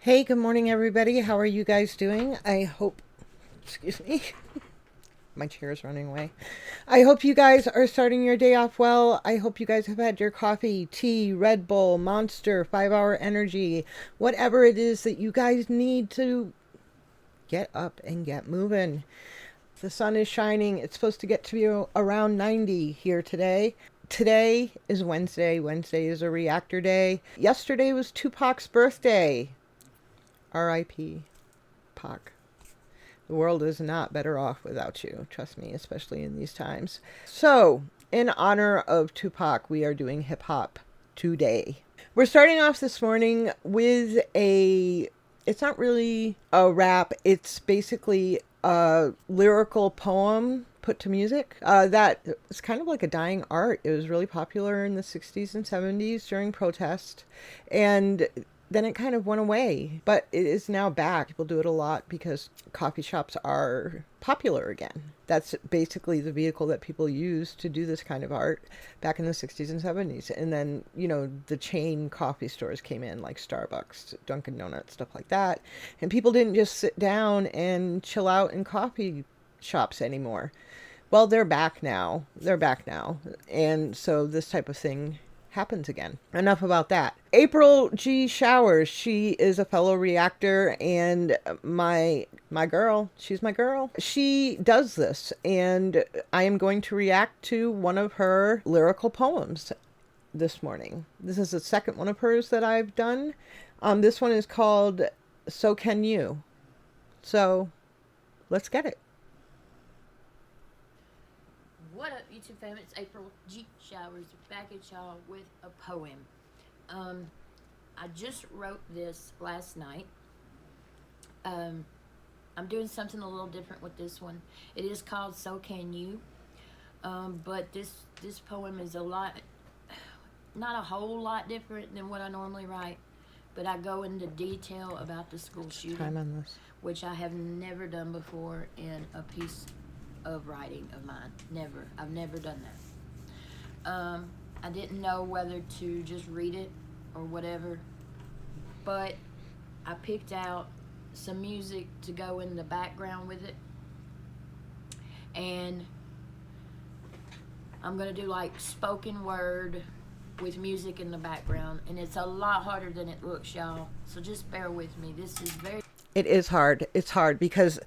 Hey, good morning, everybody. How are you guys doing? I hope, excuse me, my chair is running away. I hope you guys are starting your day off well. I hope you guys have had your coffee, tea, Red Bull, Monster, 5 Hour Energy, whatever it is that you guys need to get up and get moving. The sun is shining. It's supposed to get to be around 90 here today. Today is Wednesday. Wednesday is a reactor day. Yesterday was Tupac's birthday. R.I.P. Pac. The world is not better off without you. Trust me, especially in these times. So, in honor of Tupac, we are doing hip hop today. We're starting off this morning with it's not really a rap. It's basically a lyrical poem put to music. That is kind of like a dying art. It was really popular in the 60s and 70s during protest. And then it kind of went away, but it is now back. People do it a lot because coffee shops are popular again. That's basically the vehicle that people used to do this kind of art back in the 60s and 70s. And then, the chain coffee stores came in, like Starbucks, Dunkin' Donuts, stuff like that. And people didn't just sit down and chill out in coffee shops anymore. Well, they're back now. And so this type of thing happens again. Enough about that. April G. Showers, she is a fellow reactor and my girl. She's my girl. She does this, and I am going to react to one of her lyrical poems this morning. This is the second one of hers that I've done. This one is called So Can You. So let's get it. What up, YouTube family? It's April G. Showers back at y'all with a poem. I just wrote this last night. I'm doing something a little different with this one. It is called So Can You. But this poem is not a whole lot different than what I normally write. But I go into detail about the school shooting, Time on this, which I have never done before in a piece of writing of mine. I've never done that. I didn't know whether to just read it or whatever, but I picked out some music to go in the background with it, and I'm gonna do like spoken word with music in the background, and it's a lot harder than it looks, y'all, so just bear with me. This is very It is hard. It's hard because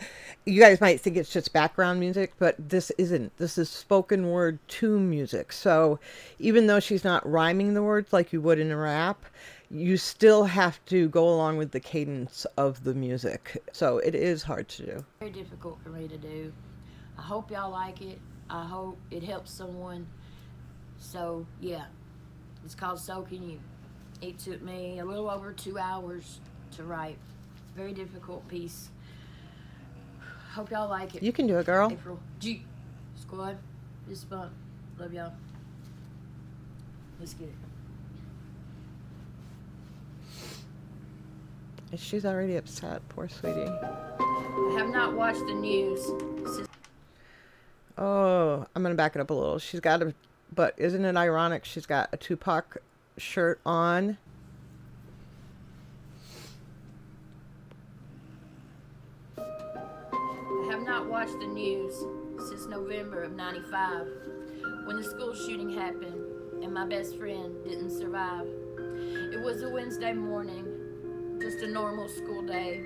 you guys might think it's just background music, but this isn't. This is spoken word to music. So even though she's not rhyming the words like you would in a rap, you still have to go along with the cadence of the music. So it is hard to do. very difficult for me to do. I hope y'all like it. I hope it helps someone. So yeah, it's called So Can You. It took me a little over 2 hours to write. Very difficult piece. Hope y'all like it. You can do it, girl. April G. Squad. This bump. Love y'all. Let's get it. She's already upset. Poor sweetie. I have not watched the news since. Oh, I'm going to back it up a little. But isn't it ironic? She's got a Tupac shirt on. Watched the news since November of '95 when the school shooting happened and my best friend didn't survive. It was a Wednesday morning, just a normal school day,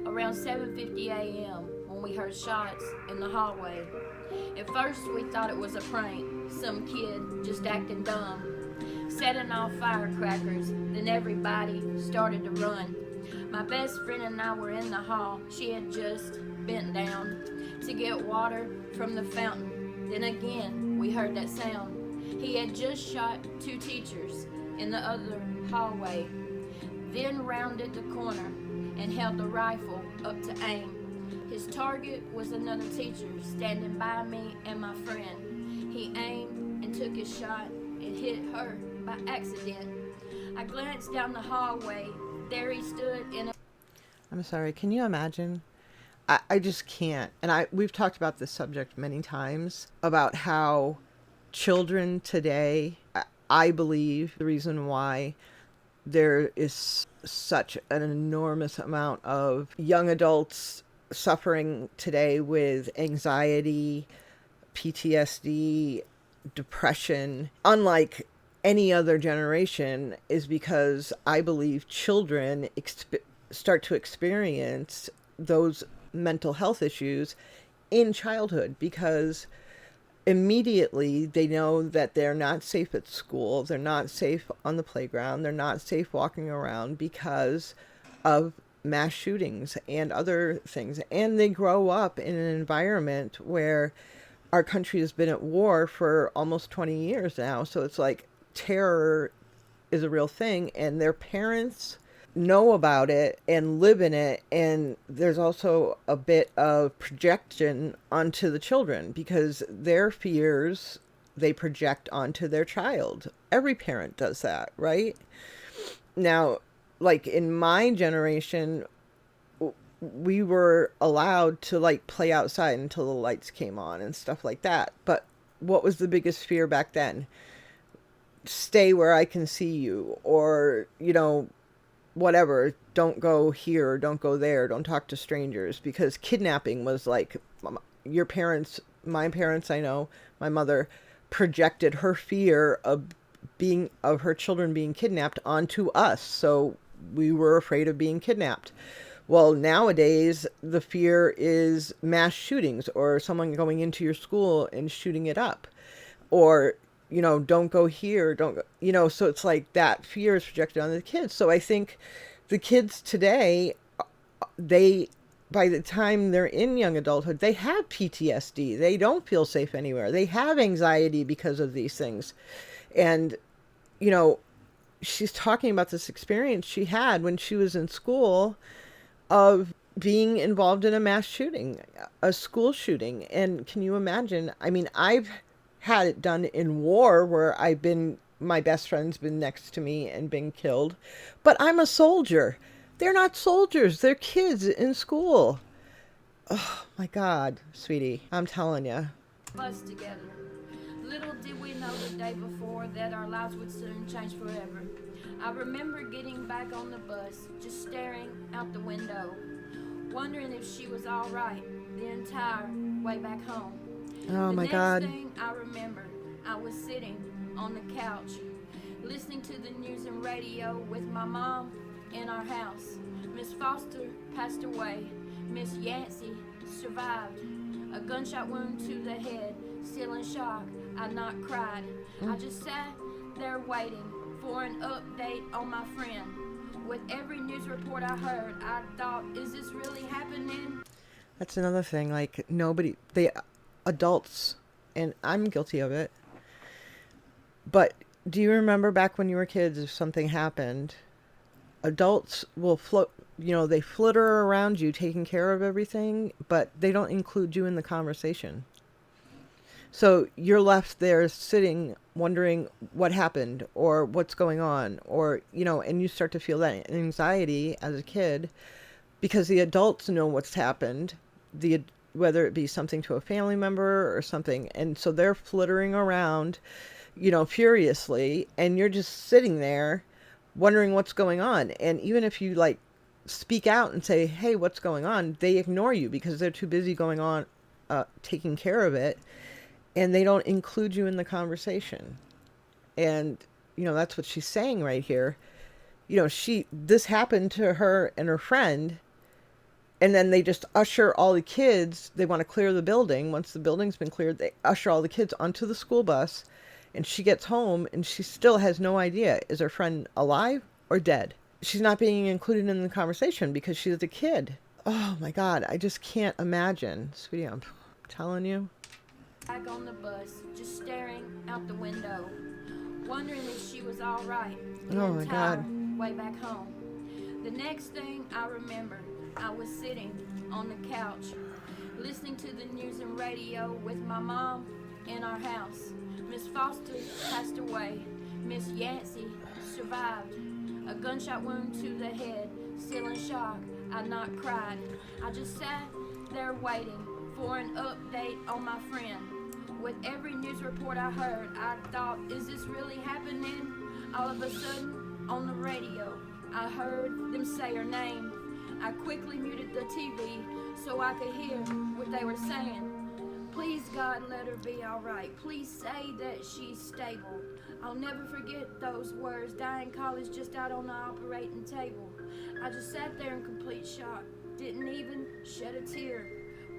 around 7:50 a.m. when we heard shots in the hallway. At first we thought it was a prank, some kid just acting dumb, setting off firecrackers. Then everybody started to run. My best friend and I were in the hall. She had just bent down to get water from the fountain. Then again, we heard that sound. He had just shot 2 teachers in the other hallway, then rounded the corner and held the rifle up to aim. His target was another teacher standing by me and my friend. He aimed and took his shot and hit her by accident. I glanced down the hallway. There he stood in a... I'm sorry. Can you imagine? I just can't. And we've talked about this subject many times about how children today, I believe the reason why there is such an enormous amount of young adults suffering today with anxiety, PTSD, depression, unlike any other generation, is because I believe children start to experience those mental health issues in childhood, because immediately they know that they're not safe at school, they're not safe on the playground, they're not safe walking around because of mass shootings and other things. And they grow up in an environment where our country has been at war for almost 20 years now. So it's like terror is a real thing, and their parents know about it and live in it. And there's also a bit of projection onto the children, because their fears they project onto their child. Every parent does that, right? Now, like in my generation, we were allowed to like play outside until the lights came on and stuff like that. But what was the biggest fear back then? Stay where I can see you, or, you know, whatever, don't go here, don't go there, don't talk to strangers, because kidnapping was like, your parents, my parents, I know, my mother projected her fear of her children being kidnapped onto us. So we were afraid of being kidnapped. Well, nowadays the fear is mass shootings, or someone going into your school and shooting it up, or, you know, don't go here, don't go, you know, so it's like that fear is projected on the kids. So I think the kids today, by the time they're in young adulthood, they have PTSD. They don't feel safe anywhere. They have anxiety because of these things. And, you know, she's talking about this experience she had when she was in school of being involved in a mass shooting, a school shooting. And can you imagine? I mean, I've had it done in war where my best friend's been next to me and been killed, but I'm a soldier. They're not soldiers. They're kids in school. Oh my God, sweetie, I'm telling you. Bus together. Little did we know the day before that our lives would soon change forever. I remember getting back on the bus, just staring out the window, wondering if she was all right the entire way back home. Oh my God. The next thing I remember, I was sitting on the couch, listening to the news and radio with my mom in our house. Miss Foster passed away. Miss Yancey survived. A gunshot wound to the head, still in shock. I not cried. I just sat there waiting for an update on my friend. With every news report I heard, I thought, is this really happening? That's another thing, like adults, and I'm guilty of it, but do you remember back when you were kids, if something happened, adults will they flitter around you taking care of everything, but they don't include you in the conversation. So you're left there sitting wondering what happened or what's going on, or, you know, and you start to feel that anxiety as a kid because the adults know what's happened, whether it be something to a family member or something. And so they're flittering around, you know, furiously, and you're just sitting there wondering what's going on. And even if you like speak out and say, hey, what's going on? They ignore you because they're too busy going on, taking care of it. And they don't include you in the conversation. And, you know, that's what she's saying right here. You know, this happened to her and her friend, and then they just usher all the kids. They want to clear the building. Once the building's been cleared, they usher all the kids onto the school bus, and she gets home and she still has no idea, is her friend alive or dead? She's not being included in the conversation because she's a kid. Oh my God, I just can't imagine. Sweetie, I'm telling you. Back on the bus, just staring out the window, wondering if she was all right the entire way back home. The next thing I remember, I was sitting on the couch, listening to the news and radio with my mom in our house. Miss Foster passed away. Miss Yancey survived. A gunshot wound to the head, still in shock. I not cried. I just sat there waiting for an update on my friend. With every news report I heard, I thought, is this really happening? All of a sudden, On the radio, I heard them say her name. I quickly muted the TV so I could hear what they were saying. Please, God, let her be alright. Please say that she's stable. I'll never forget those words. Dying college just out on the operating table. I just sat there in complete shock. Didn't even shed a tear.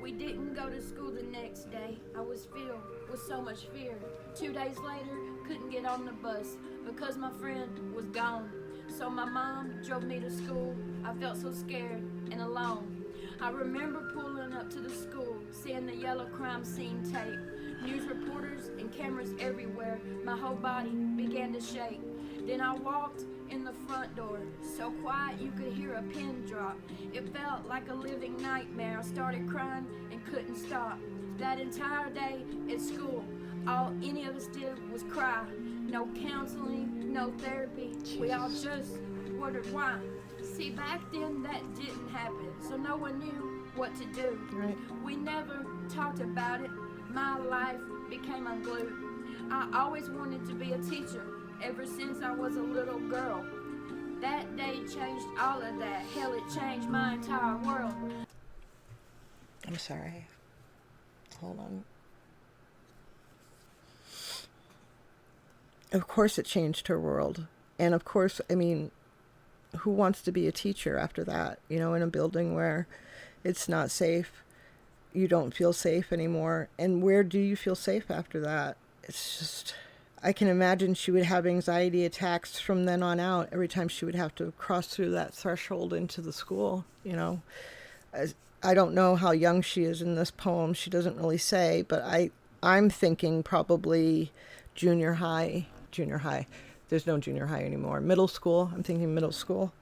We didn't go to school the next day. I was filled with so much fear. 2 days later, couldn't get on the bus because my friend was gone. So my mom drove me to school. I felt so scared and alone. I remember pulling up to the school, seeing the yellow crime scene tape. News reporters and cameras everywhere. My whole body began to shake. Then I walked in the front door, so quiet you could hear a pin drop. It felt like a living nightmare. I started crying and couldn't stop. That entire day at school, all any of us did was cry. No counseling, no therapy. We all just wondered why. See, back then that didn't happen, so no one knew what to do. Right. We never talked about it. My life became unglued. I always wanted to be a teacher ever since I was a little girl. That day changed all of that. Hell, it changed my entire world. I'm sorry. Hold on. Of course it changed her world. And of course, I mean, who wants to be a teacher after that? You know, in a building where it's not safe, you don't feel safe anymore. And where do you feel safe after that? It's just, I can imagine she would have anxiety attacks from then on out every time she would have to cross through that threshold into the school, you know. I don't know how young she is in this poem. She doesn't really say, but I'm thinking probably junior high. There's no junior high anymore. Middle school. I'm thinking middle school.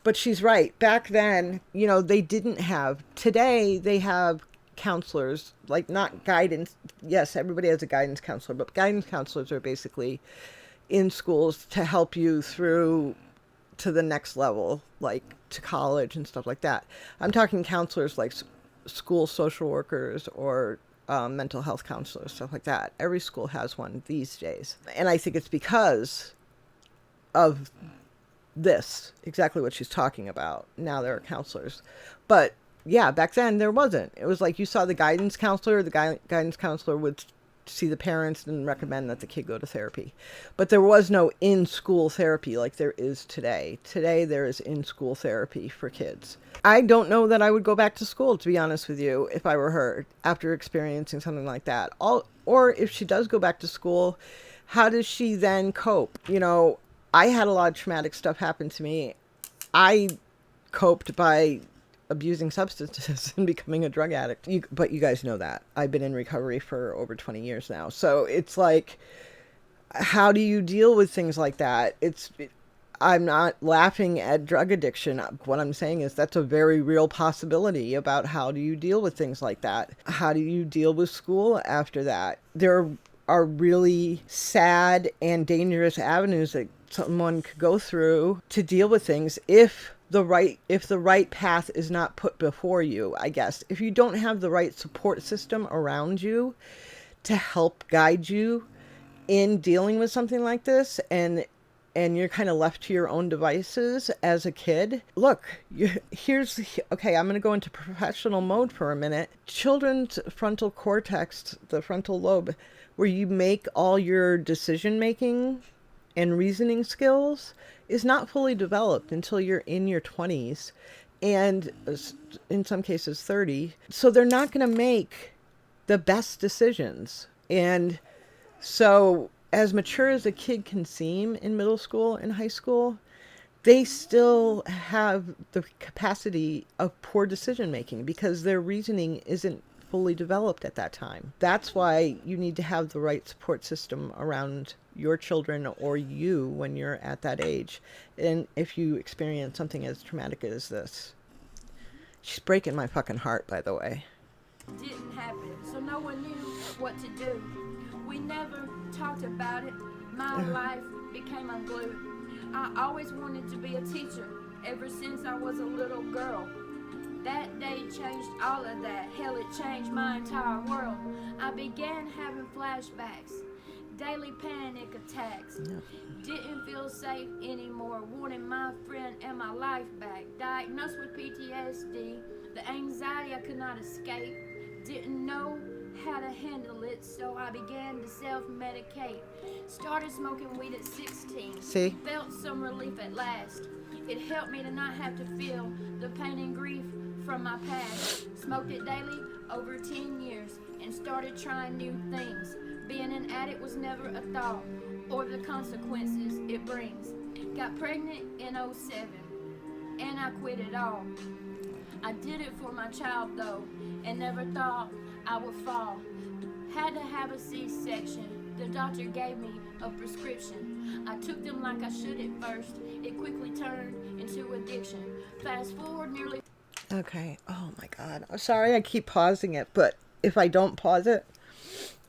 But she's right. Back then, you know, they didn't have. Today, they have counselors, like not guidance. Yes, everybody has a guidance counselor, but guidance counselors are basically in schools to help you through to the next level, like to college and stuff like that. I'm talking counselors like school social workers or mental health counselors, stuff like that. Every school has one these days. And I think it's because of this, exactly what she's talking about. Now there are counselors. But yeah, back then there wasn't. It was like you saw the guidance counselor. The guidance counselor would see the parents and recommend that the kid go to therapy. But there was no in-school therapy like there is today. Today there is in-school therapy for kids. I don't know that I would go back to school, to be honest with you, if I were her, after experiencing something like that. Or if she does go back to school, how does she then cope? You know, I had a lot of traumatic stuff happen to me. I coped by abusing substances and becoming a drug addict. But you guys know that. I've been in recovery for over 20 years now. So it's like, how do you deal with things like that? I'm not laughing at drug addiction. What I'm saying is that's a very real possibility about how do you deal with things like that? How do you deal with school after that? There are really sad and dangerous avenues that someone could go through to deal with things if the right path is not put before you, I guess. If you don't have the right support system around you to help guide you in dealing with something like this, and you're kind of left to your own devices as a kid. Look, okay, I'm going to go into professional mode for a minute. Children's frontal cortex, the frontal lobe, where you make all your decision making and reasoning skills, is not fully developed until you're in your 20s and in some cases 30. So they're not going to make the best decisions. And so as mature as a kid can seem in middle school and high school, they still have the capacity of poor decision making because their reasoning isn't fully developed at that time. That's why you need to have the right support system around your children or you when you're at that age. And if you experience something as traumatic as this. She's breaking my fucking heart, by the way. Didn't happen, so no one knew what to do. We never talked about it. My life became unglued. I always wanted to be a teacher ever since I was a little girl. That day changed all of that. Hell, it changed my entire world. I began having flashbacks. daily panic attacks. Yeah. Didn't feel safe anymore, wanted my friend and my life back. Diagnosed with PTSD, the anxiety I could not escape. Didn't know how to handle it, so I began to self-medicate. Started smoking weed at 16. See? Felt some relief at last. It helped me to not have to feel the pain and grief from my past. Smoked it daily over 10 years and started trying new things. Being an addict was never a thought, or the consequences it brings. Got pregnant in 07, and I quit it all. I did it for my child though, and never thought I would fall. Had to have a C-section. The doctor gave me a prescription. I took them like I should at first. It quickly turned into addiction. Fast forward nearly... Okay. Oh my God. I'm sorry I keep pausing it, but if I don't pause it,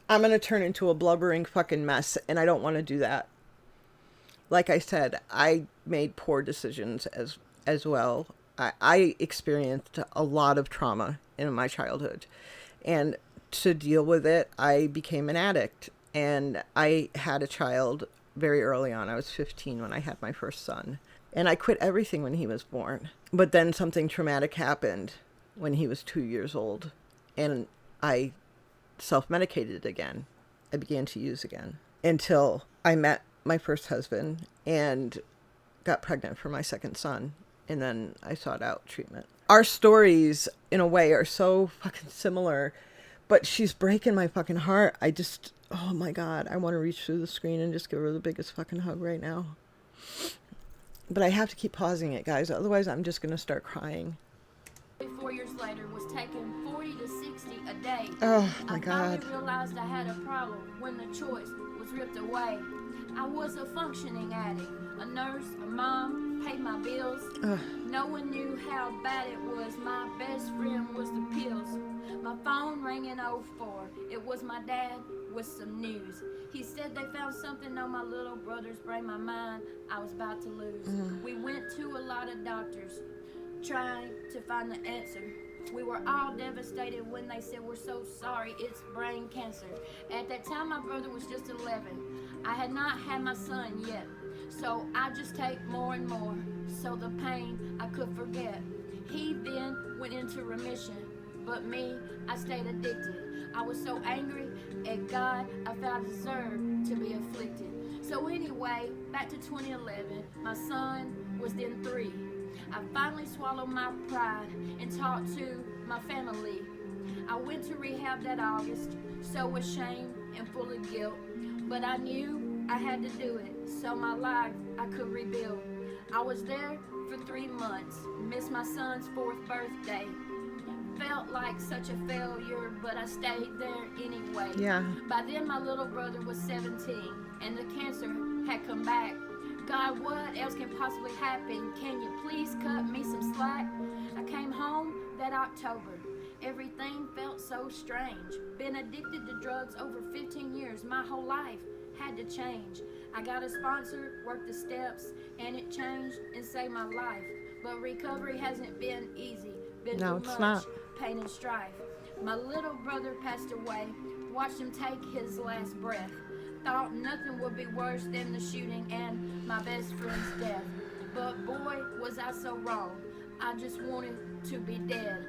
I'm going to turn into a blubbering fucking mess, and I don't want to do that. Like I said, I made poor decisions as well. I experienced a lot of trauma in my childhood, and to deal with it, I became an addict, and I had a child very early on. I was 15 when I had my first son, and I quit everything when he was born. But then something traumatic happened when he was 2 years old, and I self-medicated again. I began to use again until I met my first husband and got pregnant for my second son, and then I sought out treatment. Our stories, in a way, are so fucking similar, but she's breaking my fucking heart. Oh my God, I want to reach through the screen and just give her the biggest fucking hug right now. But I have to keep pausing it, guys, otherwise I'm just going to start crying. 4 years later, was taking 40 to 60 a day. Oh my I God. finally realized I had a problem when the choice was ripped away. I was a functioning addict, a nurse, a mom, paid my bills. No one knew how bad it was. My best friend was the pills. My phone rang in 04. It was my dad with some news. He said they found something on my little brother's brain, my mind I was about to lose. We went to a lot of doctors trying to find the answer. We were all devastated when they said, "We're so sorry, it's brain cancer." At that time, my brother was just 11. I had not had my son yet, so I just take more and more, so the pain I could forget. He then went into remission, but me, I stayed addicted. I was so angry at God, I felt I deserved to be afflicted. So anyway, back to 2011, my son was then 3. I finally swallowed my pride and talked to my family. I went to rehab that August, so ashamed and full of guilt. But I knew I had to do it, so my life I could rebuild. I was there for 3 months, missed my son's 4th birthday. Felt like such a failure, but I stayed there anyway. Yeah. By then my little brother was 17, and the cancer had come back. God, what else can possibly happen? Can you please cut me some slack? I came home that October. Everything felt so strange. Been addicted to drugs over 15 years. My whole life had to change. I got a sponsor, worked the steps, and it changed and saved my life. But recovery hasn't been easy. Been No, too it's much not. pain and strife. My little brother passed away. Watched him take his last breath. Thought nothing would be worse than the shooting and my best friend's death. But boy, was I so wrong. I just wanted to be dead.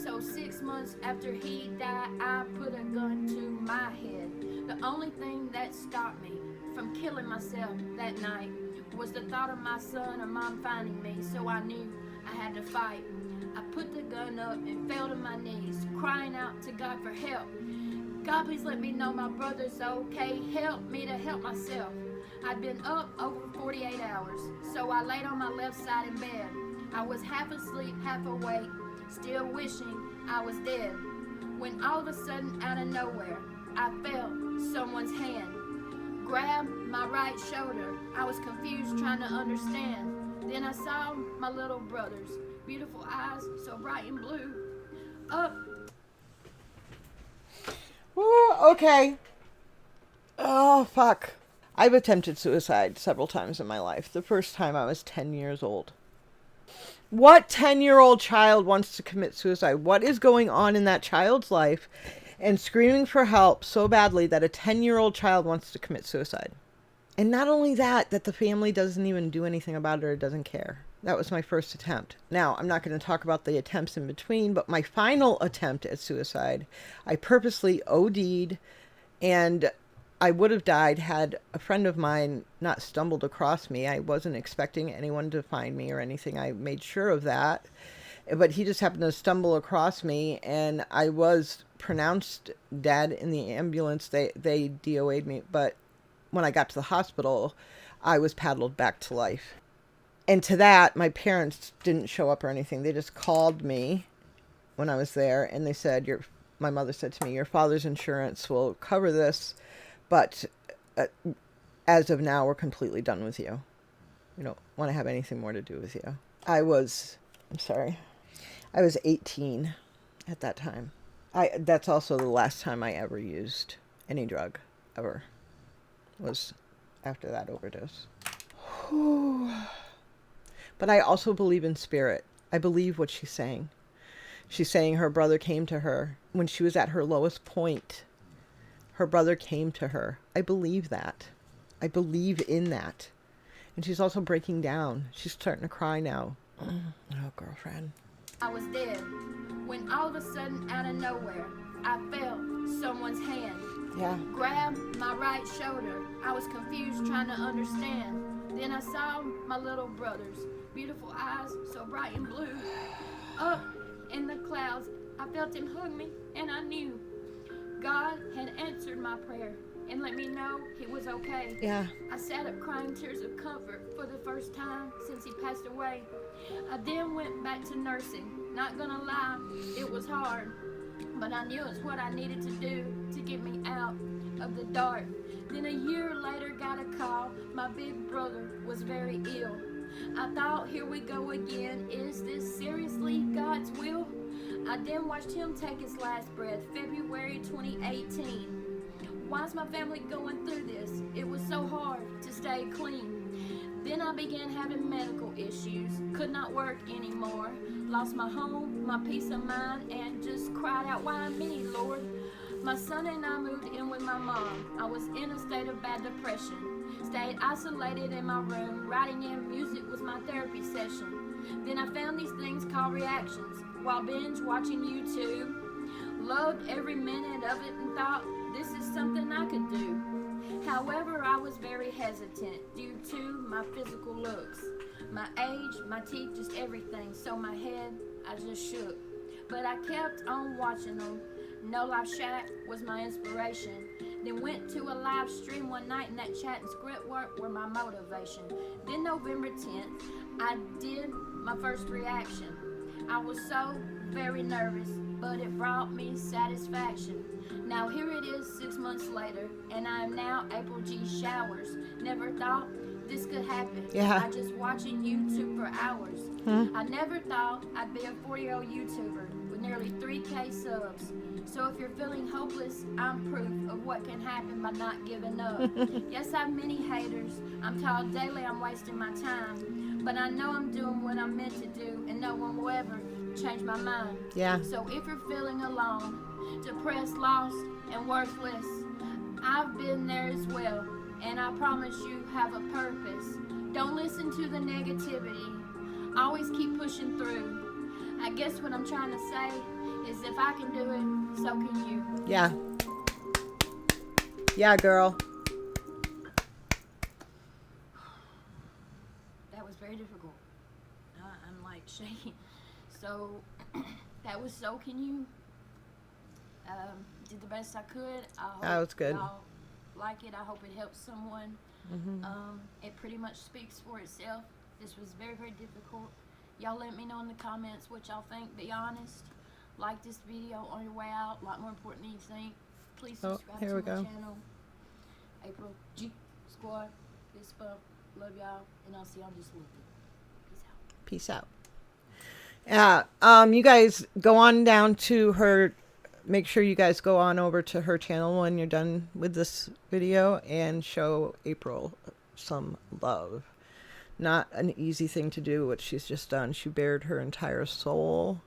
So 6 months after he died, I put a gun to my head. The only thing that stopped me from killing myself that night was the thought of my son or mom finding me, so I knew I had to fight. I put the gun up and fell to my knees, crying out to God for help. God, please let me know my brother's okay. Help me to help myself. I'd been up over 48 hours, so I laid on my left side in bed. I was half asleep, half awake, still wishing I was dead. When all of a sudden, out of nowhere, I felt someone's hand grab my right shoulder. I was confused, trying to understand. Then I saw my little brother's beautiful eyes, so bright and blue, up. Ooh, okay. Oh, fuck. I've attempted suicide several times in my life. The first time I was 10 years old. What 10-year-old child wants to commit suicide? What is going on in that child's life? and screaming for help so badly that a 10-year-old child wants to commit suicide. And not only that, that the family doesn't even do anything about it or doesn't care. That was my first attempt. Now, I'm not going to talk about the attempts in between, but my final attempt at suicide, I purposely OD'd, and I would have died had a friend of mine not stumbled across me. I wasn't expecting anyone to find me or anything. I made sure of that. But he just happened to stumble across me, and I was pronounced dead in the ambulance. They DOA'd me, but when I got to the hospital, I was paddled back to life. And to that, my parents didn't show up or anything. They just called me when I was there, and they said, my mother said to me, your father's insurance will cover this, but as of now, we're completely done with you. We don't want to have anything more to do with you. I was 18 at that time. That's also the last time I ever used any drug, ever. Was after that overdose. Whew. But I also believe in spirit. I believe what she's saying. She's saying her brother came to her when she was at her lowest point. Her brother came to her. I believe that. I believe in that. And she's also breaking down. She's starting to cry now. Oh, girlfriend. I was dead when all of a sudden, out of nowhere, I felt someone's hand. Yeah. Grabbed my right shoulder. I was confused, trying to understand. Then I saw my little brother's beautiful eyes, so bright and blue. Up in the clouds, I felt him hug me, and I knew God had answered my prayer and let me know he was okay. Yeah. I sat up crying tears of comfort for the first time since he passed away. I then went back to nursing. Not gonna lie, it was hard, but I knew it's what I needed to do to get me out of the dark. Then a year later got a call. My big brother was very ill. I thought, here we go again. Is this seriously God's will? I then watched him take his last breath, February 2018. Why's my family going through this? It was so hard to stay clean. Then I began having medical issues, could not work anymore, lost my home, my peace of mind, and just cried out, why me, Lord? My son and I moved in with my mom. I was in a state of bad depression, stayed isolated in my room, writing in music was my therapy session. Then I found these things called reactions, while binge watching YouTube, loved every minute of it and thought, this is something I could do. However, I was very hesitant due to my physical looks, my age, my teeth, just everything. So my head, I just shook. But I kept on watching them. No Life Shack was my inspiration. Then went to a live stream one night and that chat and script work were my motivation. Then November 10th, I did my first reaction. I was so very nervous, but it brought me satisfaction. Now here it is 6 months later, and I am now April G. Showers. Never thought this could happen. Yeah. I just watching YouTube for hours. I never thought I'd be a 40-year-old YouTuber with nearly 3K subs. So if you're feeling hopeless, I'm proof of what can happen by not giving up. Yes, I have many haters. I'm told daily I'm wasting my time. But I know I'm doing what I'm meant to do, and no one will ever change my mind. Yeah. So if you're feeling alone, depressed, lost, and worthless, I've been there as well, and I promise you have a purpose. Don't listen to the negativity. Always keep pushing through. I guess what I'm trying to say is if I can do it, so can you. Yeah. Yeah, girl. That was very difficult. I'm like shaking. So that was So Can You. Did the best I could. I hope That was good. y'all like it. I hope it helps someone. It pretty much speaks for itself. This was very, very difficult. Y'all let me know in the comments what y'all think. Be honest. Like this video on your way out. A lot more important than you think. Please subscribe to my channel. April G Squad. Fist bump. Love y'all. And I'll see y'all just a little bit. Peace out. Peace out. Yeah. You guys go on down to her. Make sure you guys go on over to her channel when you're done with this video and show April some love. Not an easy thing to do, what she's just done. She bared her entire soul.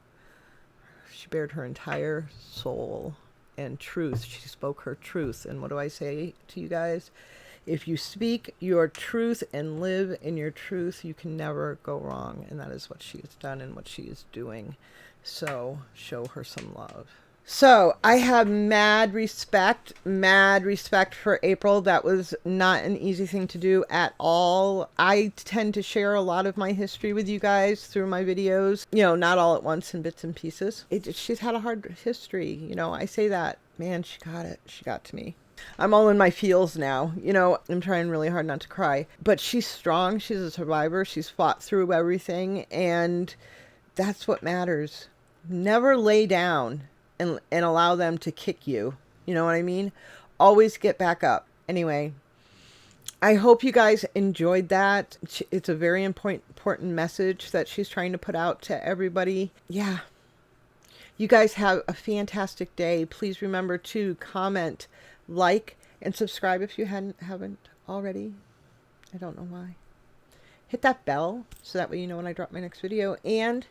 She bared her entire soul and truth. She spoke her truth. And what do I say to you guys? If you speak your truth and live in your truth, you can never go wrong. And that is what she has done and what she is doing. So show her some love. So I have mad respect for April. That was not an easy thing to do at all. I tend to share a lot of my history with you guys through my videos, you know, not all at once in bits and pieces. She's had a hard history. You know, I say that, man, she got it. She got to me. I'm all in my feels now. You know, I'm trying really hard not to cry, but she's strong. She's a survivor. She's fought through everything. And that's what matters. Never lay down and allow them to kick you. You know what I mean? Always get back up. Anyway, I hope you guys enjoyed that. It's a very important message that she's trying to put out to everybody. Yeah. You guys have a fantastic day. Please remember to comment, like, and subscribe if you haven't already. I don't know why. Hit that bell so that way you know when I drop my next video. And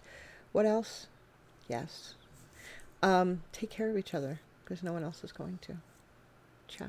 what else? Yes. Take care of each other because no one else is going to. Ciao.